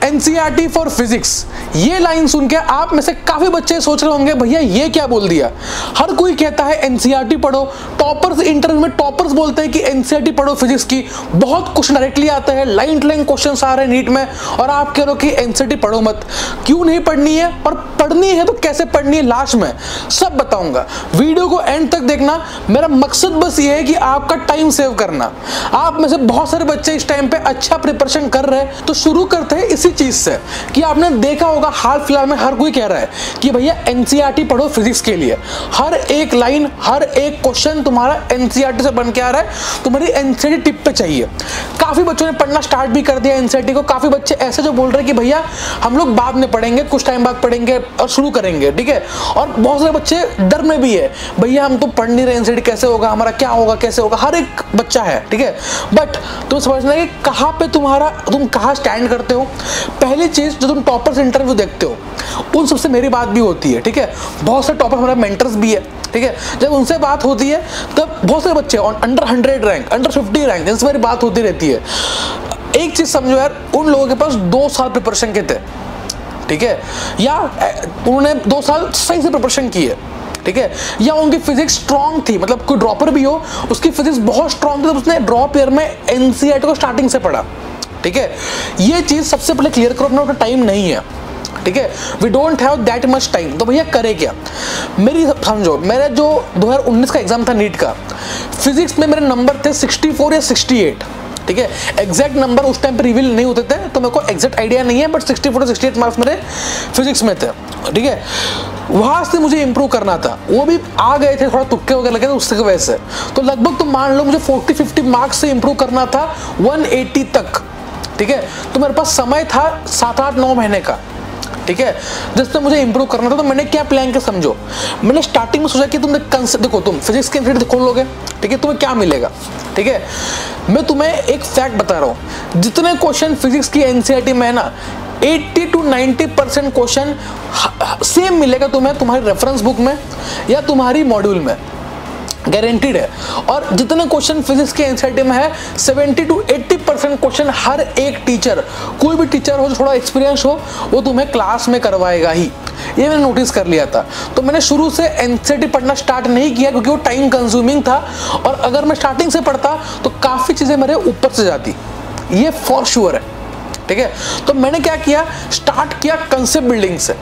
NCERT for physics, ये line सुन के आप में से काफी बच्चे सोच रहे होंगे भैया ये क्या बोल दिया। हर कोई कहता है एनसीईआरटी पढ़ो, टॉपर्स इंटरव्यू में टॉपर्स बोलते हैं कि एनसीईआरटी पढ़ो फिजिक्स की, बहुत क्वेश्चन डायरेक्टली आते हैं, लाइन टू लाइन क्वेश्चंस आ रहे हैं नीट में, और आप कह रहे हो कि एनसीईआरटी पढ़ो मत। क्यों नहीं पढ़नी है और पढ़नी है तो कैसे पढ़नी है लास्ट में सब बताऊंगा। वीडियो को एंड तक देखना, मेरा मकसद बस ये है कि आपका टाइम सेव करना। आप में से बहुत सारे बच्चे इस टाइम पे अच्छा प्रिपरेशन कर रहे हैं, तो शुरू करते हैं इसी चीज से कि आपने देखा होगा हाल फिलहाल में हर कोई कह रहा है कि भैया एनसीईआरटी पढ़ो फिजिक्स के लिए। हर एक लाइन, हर एक क्वेश्चन तुम्हारा एनसीईआरटी से बन के आ रहा है, तुम्हारी एनसीईआरटी टिप पे चाहिए। काफी बच्चों ने पढ़ना स्टार्ट भी कर दिया एनसीईआरटी को। काफी बच्चे ऐसे जो बोल रहे हैं कि भैया हम लोग बाद में पढ़ेंगे, कुछ टाइम बाद पढ़ेंगे और शुरू करेंगे, ठीक है। और बहुत सारे बच्चे डर में भी है, भैया हम तो पढ़ नहीं रहे, एनसीईआरटी कैसे होगा, हमारा क्या होगा, कैसे होगा, हर एक बच्चा है, ठीक है। बट तुम समझना है कि कहाँ पे तुम कहाँ स्टैंड करते हो। पहली चीज, जो तुम टॉपर्स इंटरव्यू देखते हो उन सबसे मेरी बात भी होती है, ठीक है। बहुत सारे टॉपर हमारे मेंटर्स भी है, ठीक है। जब उनसे बात होती है तब बहुत सारे बच्चे अंडर 100 रैंक, अंडर 50 रैंक, जिनसे मेरी बात होती रहती है। एक चीज समझो यार, उन लोगों के पास 2 साल प्रिपरेशन के थे, ठीक है, या उन्होंने 2 साल सही से प्रिपरेशन की है, ठीक है, या उनकी फिजिक्स स्ट्रांग थी, मतलब कोई ड्रॉपर भी हो उसकी फिजिक्स बहुत स्ट्रांग थी, तो उसने ड्रॉप ईयर में एनसीईआरटी को स्टार्टिंग से पढ़ा, ठीक है। ये चीज सबसे पहले क्लियर करो, अपना टाइम नहीं है, ठीक है, we don't have that much time. तो भैया करे क्या, मेरी समझो, मेरा जो 2019 का एग्जाम था नीट का, फिजिक्स में मेरे नंबर थे 64 या 68, ठीक है। एग्जैक्ट नंबर उस टाइम पे रिवील नहीं होते थे, तो मेरे को एग्जैक्ट आइडिया नहीं है, बट 64 से 68 मार्क्स मेरे फिजिक्स में थे, ठीक है। वहां से मुझे इंप्रूव करना था, वो भी आ गए थे, थोड़ा तुक्के वगैरह लगे थे उसकी वजह से। तो लगभग तुम मान लो मुझे 40-50 मार्क्स से इंप्रूव करना था 180 तक, ठीक है। तो मेरे पास समय था 7-8-9 महीने का, ठीक है, जिससे मुझे इंप्रूव करना था। तो मैंने क्या प्लान किया समझो, मैंने स्टार्टिंग में सोचा कि तुम देखो, तुम फिजिक्स के एनसीईआरटी खोल लोगे, ठीक है, तुम्हें क्या मिलेगा, ठीक है। मैं तुम्हें एक फैक्ट बता रहा हूँ, जितने क्वेश्चन फिजिक्स की एनसीईआरटी में है ना, 80 to 90% क्वेश्चन सेम मिलेगा तुम्हें तुम्हारी रेफरेंस बुक में या तुम्हारी मॉड्यूल में, गारंटीड है। और जितने क्वेश्चन फिजिक्स के एनसीईआरटी में है 70 to 80% क्वेश्चन हर एक टीचर, कोई भी टीचर हो जो थोड़ा एक्सपीरियंस हो, वो तुम्हें क्लास में करवाएगा ही। ये मैंने नोटिस कर लिया था। तो मैंने शुरू से एनसीईआरटी पढ़ना स्टार्ट नहीं किया क्योंकि वो टाइम कंज्यूमिंग था, और अगर मैं स्टार्टिंग से पढ़ता तो काफी चीजें मेरे ऊपर से जाती, ये फॉर श्योर है, ठीक है। तो मैंने क्या किया, स्टार्ट किया कंसेप्ट बिल्डिंग से।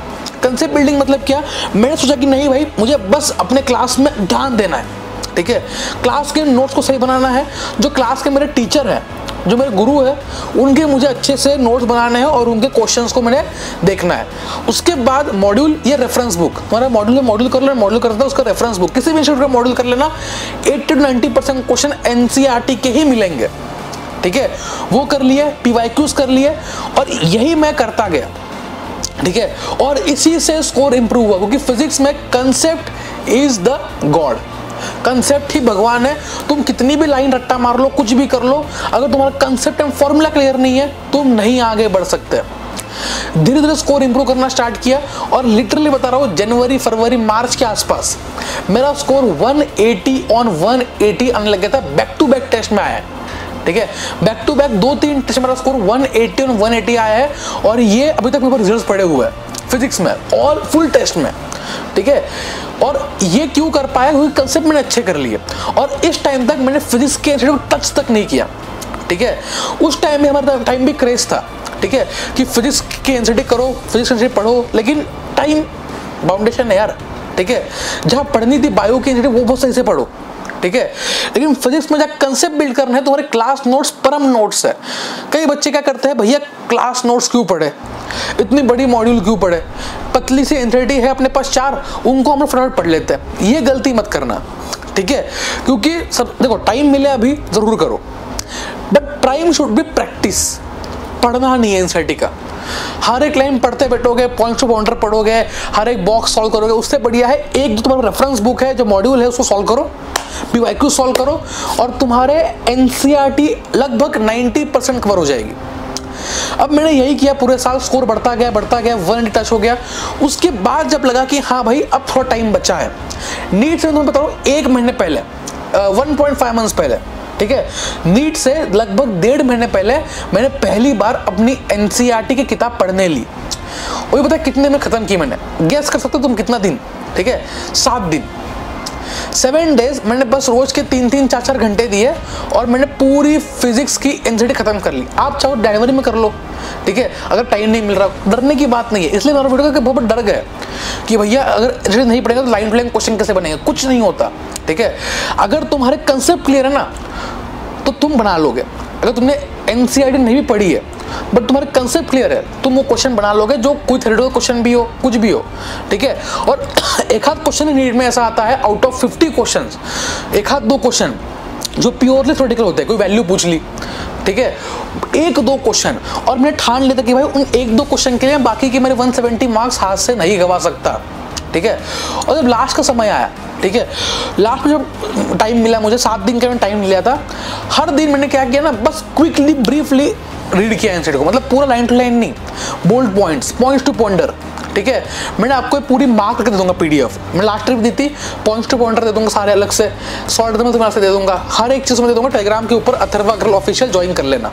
कंसेप्ट बिल्डिंग मतलब क्या, मैंने सोचा कि नहीं भाई, मुझे बस अपने क्लास में ध्यान देना है, ठीक है, क्लास के नोट्स को सही बनाना है। जो क्लास के मेरे टीचर हैं, जो मेरे गुरु है, उनके मुझे अच्छे से नोट्स बनाने हैं और उनके क्वेश्चंस को मैंने देखना है। उसके बाद मॉड्यूल या रेफरेंस बुक, तुम्हारा मॉड्यूल में मॉड्यूल कर लेना, मॉड्यूल करता है उसका रेफरेंस बुक, किसी भी इंस्टीट्यूट का मॉड्यूल कर लेना, 80 to 90% क्वेश्चन एनसीईआरटी के ही मिलेंगे, ठीक है, वो कर लिए, पीवाईक्यूज कर लिए, और यही मैं करता गया, ठीक है। और इसी से स्कोर इंप्रूव हुआ, क्योंकि फिजिक्स में concept is the god, concept ही भगवान है। तुम कितनी भी लाइन रट्टा मार लो, कुछ भी कर लो, अगर तुम्हारा कंसेप्ट एंड फॉर्मूला क्लियर नहीं है, तुम नहीं आगे बढ़ सकते। धीरे धीरे स्कोर इंप्रूव करना स्टार्ट किया, और लिटरली बता रहा हूँ, जनवरी, फरवरी, मार्च के आसपास मेरा स्कोर 180 on 180 आने लग गया था। बैक टू बैक टेस्ट में आया है, ठीक है, बैक टू बैक 2-3 टेस्ट मेरा स्कोर 180 on 180 आया है। और ये अभी तक मेरे पास रिजल्ट्स पड़े हुए हैं फिजिक्स में और फुल टेस्ट में, ठीक है। और ये क्यों कर पाया, क्योंकि कंसेप्ट मैंने अच्छे कर लिए, और इस टाइम तक मैंने फिजिक्स के एनसीईआरटी को टच तक नहीं किया, ठीक है। उस टाइम में हमारा टाइम भी क्रेज था, ठीक है, कि फिजिक्स के एनसीईआरटी करो, फिजिक्स एनसीईआरटी पढ़ो, लेकिन टाइम बाउंडेशन है यार, ठीक है। जहाँ पढ़नी थी बायो की एनसीईआरटी वो बहुत सही से पढ़ो, ठीक है, लेकिन फिजिक्स में जहाँ कंसेप्ट बिल्ड करना है, तुम्हारे क्लास नोट्स परम नोट्स है। कई बच्चे क्या करते हैं, भैया क्लास नोट्स क्यों पढ़े, इतनी बड़ी मॉड्यूल क्यों पढ़े, पतली सी एनसीईआरटी है अपने पास 4, उनको हम लोग फटाफट पढ़ लेते हैं। ये गलती मत करना, ठीक है, क्योंकि सब देखो, टाइम मिले अभी जरूर करो, but time should be practice. पढ़ना नहीं है एनसीईआरटी का, हर एक लाइन पढ़ते बैठोगे, पॉइंट टू पॉइंटर पढ़ोगे, हर एक बॉक्स सॉल्व करोगे, उससे बढ़िया है एक जो तुम्हारा रेफरेंस बुक है, जो मॉड्यूल है, उसको सॉल्व करो, पीवाईक्यू सॉल्व करो, और तुम्हारे एनसीईआरटी लगभग 90% कवर हो जाएगी। अब मैंने यही किया, पूरे साल स्कोर बढ़ता गया 180 टच हो गया। उसके बाद जब लगा कि हाँ भाई अब थोड़ा टाइम बचा है, नीट से तुम्हें बता रहा हूँ 1 महीने पहले, 1.5 मंथ्स पहले, ठीक है, नीट से लगभग 1.5 महीने पहले मैंने पहली बार अपनी एनसीईआरटी की किताब पढ़ने ली। वो पता है कितने दिन में खत्म की मैंने? गेस कर सकते हो तुम कितना दिन? ठीक है, 7 दिन, 7 डेज मैंने बस रोज के 3-3, 4-4 घंटे दिए और मैंने पूरी फिजिक्स की एनसीईआरटी खत्म कर ली। आप चाहो जनवरी में कर लो, ठीक है, अगर टाइम नहीं मिल रहा। डरने की बात नहीं है, इसलिए मेरा वीडियो बहुत डर गए कि भैया अगर एनसीईआरटी नहीं पढ़ेगा तो लाइन टू लाइन क्वेश्चन कैसे बनेगा। कुछ नहीं होता, ठीक है। अगर तुम्हारे कंसेप्ट क्लियर है ना तो तुम बना लोगे। अगर तुमने एनसीईआरटी नहीं भी पढ़ी है बट तुम्हारे कंसेप्ट क्लियर है, तुम वो क्वेश्चन बना लोगे, जो कोई थ्योरेटिकल क्वेश्चन भी हो, कुछ भी हो, ठीक है। और एक आध क्वेश्चन नीट में ऐसा आता है, आउट ऑफ 50 क्वेश्चंस एक आध 2 क्वेश्चन जो प्योरली थ्योरेटिकल होते हैं, कोई वैल्यू पूछ ली, ठीक है, 1-2 क्वेश्चन, और मैंने ठान लेता कि भाई उन 1-2 क्वेश्चन के लिए बाकी के मेरे 170 मार्क्स हाथ से नहीं गवा सकता, ठीक है। और जब लास्ट का समय आया, ठीक है, लास्ट में जब टाइम मिला मुझे, 7 दिन का मैंने टाइम लिया था, हर दिन मैंने क्या किया ना, बस क्विकली ब्रीफली रीड किया एनसीईआरटी को, मतलब पूरा लाइन टू लाइन नहीं, बोल्ड पॉइंट्स टू पॉइंटर, ठीक है। मैंने आपको पूरी मार्क करके दे दूंगा पीडीएफ, मैं लास्ट ट्रिप दी थी, पॉइंट्स टू पॉइंटर दे दूंगा सारे अलग से, सॉल्ट में तुम्हें दे दूंगा, हर एक चीज में दे दूंगा। टेलीग्राम के ऊपर अथर्वा गर्ल ऑफिशियल ज्वाइन कर लेना,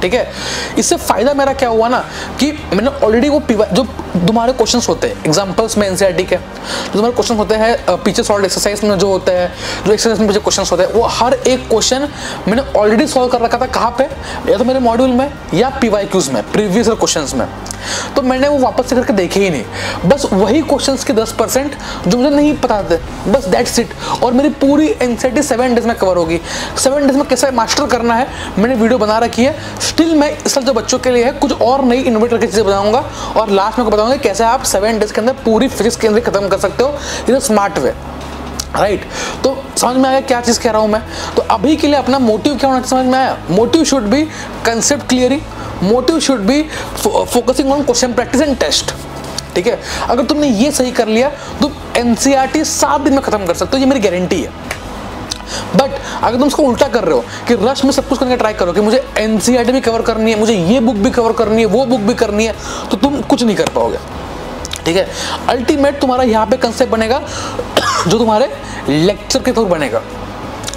ठीक है। इससे फायदा मेरा क्या हुआ ना कि मैंने ऑलरेडी वो जो तुम्हारे क्वेश्चंस होते हैं एग्जांपल्स में एनसीईआरटी के, जो तुम्हारे क्वेश्चन होते हैं पीछे सॉल्व एक्सरसाइज में जो होते हैं, जो एक्सरसाइज में पीछे क्वेश्चंस होते हैं, वो हर एक क्वेश्चन मैंने ऑलरेडी सॉल्व कर रखा था। कहाँ पे? या तो मेरे मॉड्यूल में या पीवाईक्यूज में, प्रीवियस क्वेश्चंस में। तो मैंने वो वापस से करके देखे ही नहीं, बस वही क्वेश्चंस के 10% जो मुझे नहीं पता थे, बस दैट्स इट। और मेरी पूरी एनसीईआरटी 7 डेज में कवर होगी। 7 डेज में कैसे मास्टर करना है मैंने वीडियो बना रखी है। स्टिल मैं इस साल जो बच्चों के लिए है कुछ और नई इनोवेट करके चीजें बताऊंगा, और लास्ट में बताऊंगा कैसे आप 7 डेज के अंदर पूरी फिजिक्स के अंदर खत्म कर सकते हो इन स्मार्ट वे, राइट। तो समझ में आया क्या चीज कह रहा हूं मैं? तो अभी के लिए अपना मोटिव क्या होना चाहिए समझ में आया? Motive should be concept clearing, motive should be focusing on question practice and test, ठीक है। अगर तुमने ये सही कर लिया तो एनसीईआरटी 7 दिन में खत्म कर सकते हो, ये मेरी गारंटी है। बट अगर तुम उसको उल्टा कर रहे हो कि रश में सब कुछ करने का ट्राई करो कि मुझे एनसीईआरटी भी कवर करनी है, मुझे ये बुक भी कवर करनी है, वो बुक भी करनी है, तो तुम कुछ नहीं कर पाओगे, ठीक है। अल्टीमेट तुम्हारा यहाँ पे कंसेप्ट बनेगा जो तुम्हारे लेक्चर के थ्रू बनेगा,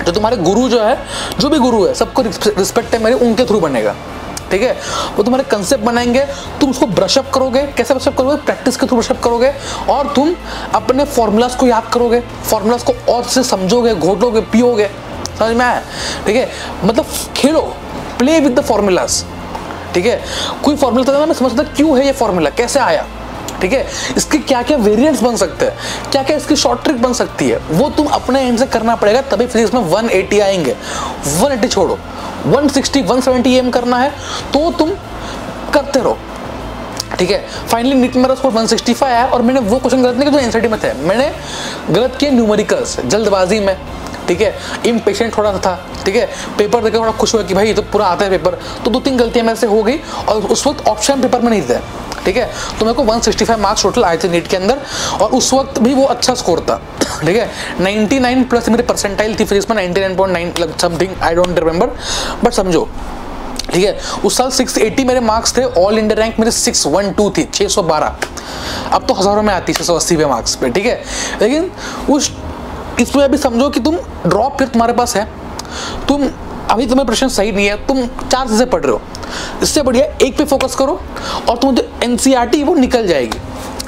जो तुम्हारे गुरु जो है, जो भी गुरु है, सबको रिस्पेक्ट है मेरे, उनके थ्रू बनेगा, ठीक है। वो तुम्हारे कंसेप्ट बनाएंगे, तुम उसको ब्रशअप करोगे। कैसे ब्रशअप करोगे? प्रैक्टिस के थ्रू ब्रशअप करोगे, और तुम अपने फॉर्मूलाज को याद करोगे, फॉर्मूलाज को और से समझोगे, घोटोगे, पियोगे। समझ में आया? ठीक है, मतलब खेलो, प्ले विद द फॉर्मूलाज, ठीक है। कोई फॉर्मूला था ना, मैं समझता क्यों है ये फॉर्मूला, कैसे आया, ठीक है, इसके क्या क्या वेरिएंट्स बन सकते हैं, क्या क्या इसकी शॉर्ट ट्रिक बन सकती है, वो तुम अपने एंड से करना पड़ेगा, तभी फिजिक्स में 180 आएंगे। 180 छोड़ो, 160 170 एम करना है तो तुम करते रहो, ठीक है। फाइनली नीट में मेरा स्कोर 165 आया, और मैंने वो क्वेश्चन गलत नहीं किया जो एनसीईआरटी में थे, मैंने गलत किए न्यूमेरिकल्स, जल्दबाजी में, ठीक है, इम्पेशेंट थोड़ा सा था, ठीक है। पेपर देकर थोड़ा खुश हुआ कि भाई ये तो पूरा आता है पेपर, तो 2-3 गलतियां मेरे से हो गई, और उस वक्त ऑप्शन पेपर में नहीं थे, ठीक है। तो मेरे को 165 मार्क्स टोटल आए थे नीट के अंदर, और उस वक्त भी वो अच्छा स्कोर था, ठीक है। 99 प्लस मेरी परसेंटाइल थी फिजिक्स में, 99.9 something, I don't remember, but समझो, ठीक है। उस साल 680 मेरे मार्क्स थे, ऑल इंडिया रैंक मेरे 612 थी, 612। अब तो हजारों में आती है 680 पे मार्क्स पे, ठीक है। लेकिन उस इसमें अभी समझो कि तुम ड्रॉप फिर तुम्हारे पास है, तुम अभी तुम्हें प्रश्न सही नहीं है, तुम 4 चीजें पढ़ रहे हो, इससे बढ़िया एक पे फोकस करो और तुम जो एनसीईआरटी वो निकल जाएगी,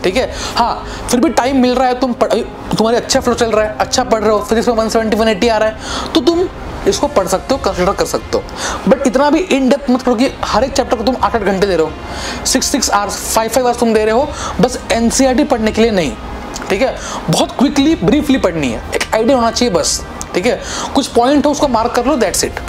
ठीक है। हाँ, फिर भी टाइम मिल रहा है, तुम्हारे अच्छा फ्लो चल रहा है, अच्छा पढ़ रहे हो, फिजिक्स में 170 180 आ रहा है, तो तुम इसको पढ़ सकते हो, कंसिडर कर सकते हो। बट इतना भी इन डेप्थ मत करो कि हर एक चैप्टर को तुम 8-8 घंटे दे रहे हो, 6-6 आवर्स 5-5 आवर्स तुम दे रहे हो बस एनसीईआरटी पढ़ने के लिए नहीं, ठीक है। बहुत क्विकली ब्रीफली पढ़नी है, एक आइडिया होना चाहिए बस, ठीक है। कुछ पॉइंट हो उसको मार्क कर लो, दैट्स इट,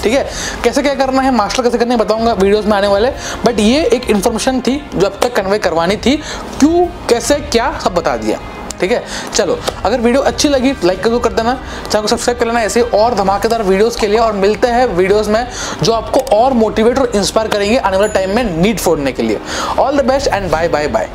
ठीक है। कैसे क्या करना है, मास्टर कैसे करना है बताऊंगा वीडियोस में आने वाले, बट ये एक इन्फॉर्मेशन थी जो अब तक कन्वे करवानी थी, क्यों कैसे क्या सब बता दिया, ठीक है। चलो, अगर वीडियो अच्छी लगी लाइक कर देना, चैनल को सब्सक्राइब कर लेना ऐसे और धमाकेदार वीडियोस के लिए, और मिलते हैं वीडियोस में जो आपको और मोटिवेट और इंस्पायर करेंगे आने वाले टाइम में नीट फोड़ने के लिए। All the best and bye bye bye.